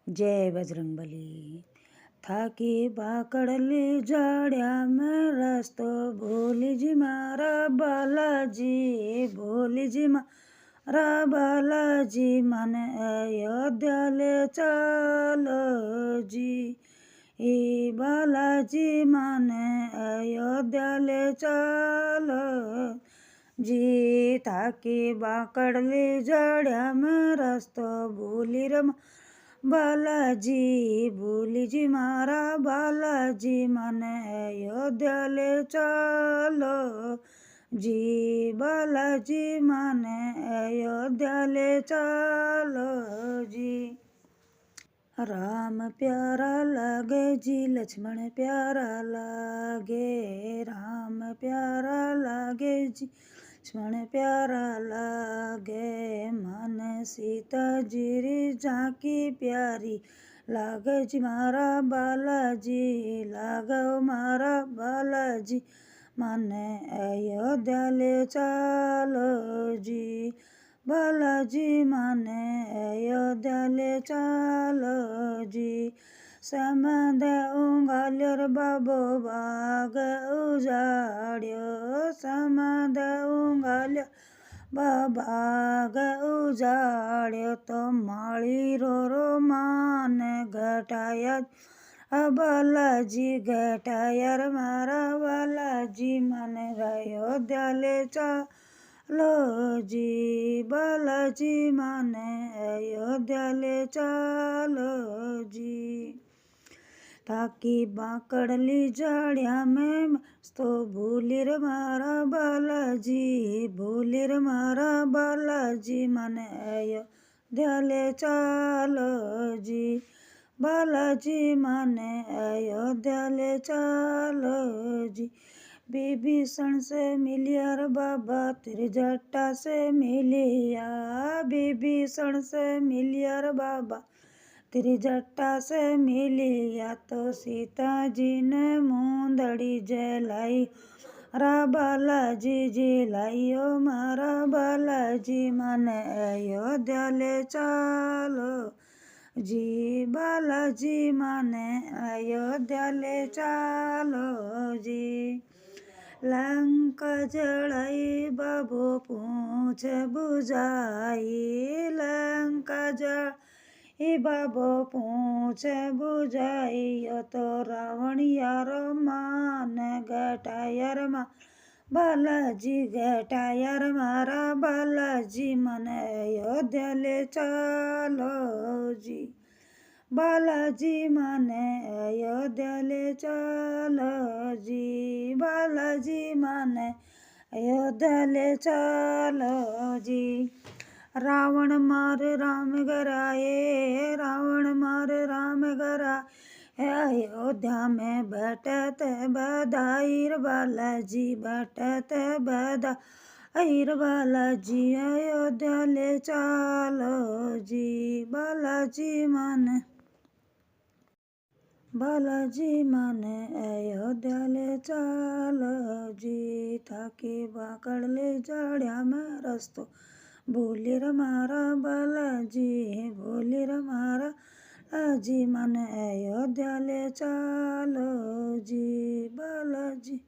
जय बजरंगबली। થાકી બાકડલી જાડ્યા મેં રસ્તો ભૂલીજી મારા બાલાજી, ભૂલીજી મારા બાલાજી, મને અયોધ્યા લે ચાલોજી, એ બાલાજી મને અયોધ્યા લે ચાલો જી। થાકી બાકડલી જાડ્યા મેં રસ્તો ભૂલી બાલાજી, ભૂલીજી મારા બાલાજી, મને અયોધ્યા લે ચાલો જી, બાલાજી મને અયોધ્યા લે ચાલો જી। રામ પ્યારા લાગે જી, લક્ષ્મણ પ્યારા લાગે, રામ પ્યારા લાગે જી, લક્ષ્મણ પ્યારા લાગે, મને સીતાજી રી ઝાંકી પ્યારી લાગે જી મારા બાલાજી, લાગો મારા બાલાજી, મને અયોધ્યા લે ચાલો જી, બાલાજી મને અયોધ્યા લે ચાલો જી। સમદ ઊંઘાલ્યો રે બાબો બાગ ઉજાડ્યો, સમદ ઊંઘાલ્યો બાગ ઉજાડ્યો, તો માળી રો માને ઘટાયા બાલાજી, ઘટાયા મારા બાલાજી, મને અયોધ્યા લે ચાલો જી, બાલાજી મને અયોધ્યા લે ચાલો જી। થાકી બાકડલી જાડ્યા મેં તો ભૂલી રે મારા બાલાજી, ભૂલી રે મારા બાલાજી, મને અયોધ્યા લે ચાલો જી, બાલાજી મને અયોધ્યા લે ચાલો જી। विभीषण से मिलिया रे बाबा तेरी जटा से मिलिया, विभीषण से मिलिया रे बाबा तेरी जटा से मिलिया, तो सीता जी ने मूंदड़ी जलाई मारा बालाजी जी, लाइयो मारा बालाजी, मने अयोध्या ले चालो जी, बालाजी मने अयोध्या ले चालो जी। लंका जड़ाई बाबो पूछ बुझाई, लंका जड़ाई बाबो पूछ बुझाई, तो रावण यारो मान घटायर मा बालाजी, घटायर मारा बालाजी, मन अयोध्या ले चालो जी, बालाजी मने अयोध्या ले चालो जी, बालाजी मने अयोध्या ले चालो जी। रावण मारे राम गराए, रावण मारे राम गराए, अयोध्या में बटत बधाई बालाजी, बटत बधाई बालाजी, अयोध्या ले चालो जी, बालाजी मने बालाजी मने अयोध्या ले चालो जी। थाकी बाकड़ले जाड्या में रस्तो भूली रे मारा बालाजी, भूली रे मारा बालाजी, मने अयोध्या ले चालो जी, बालाजी।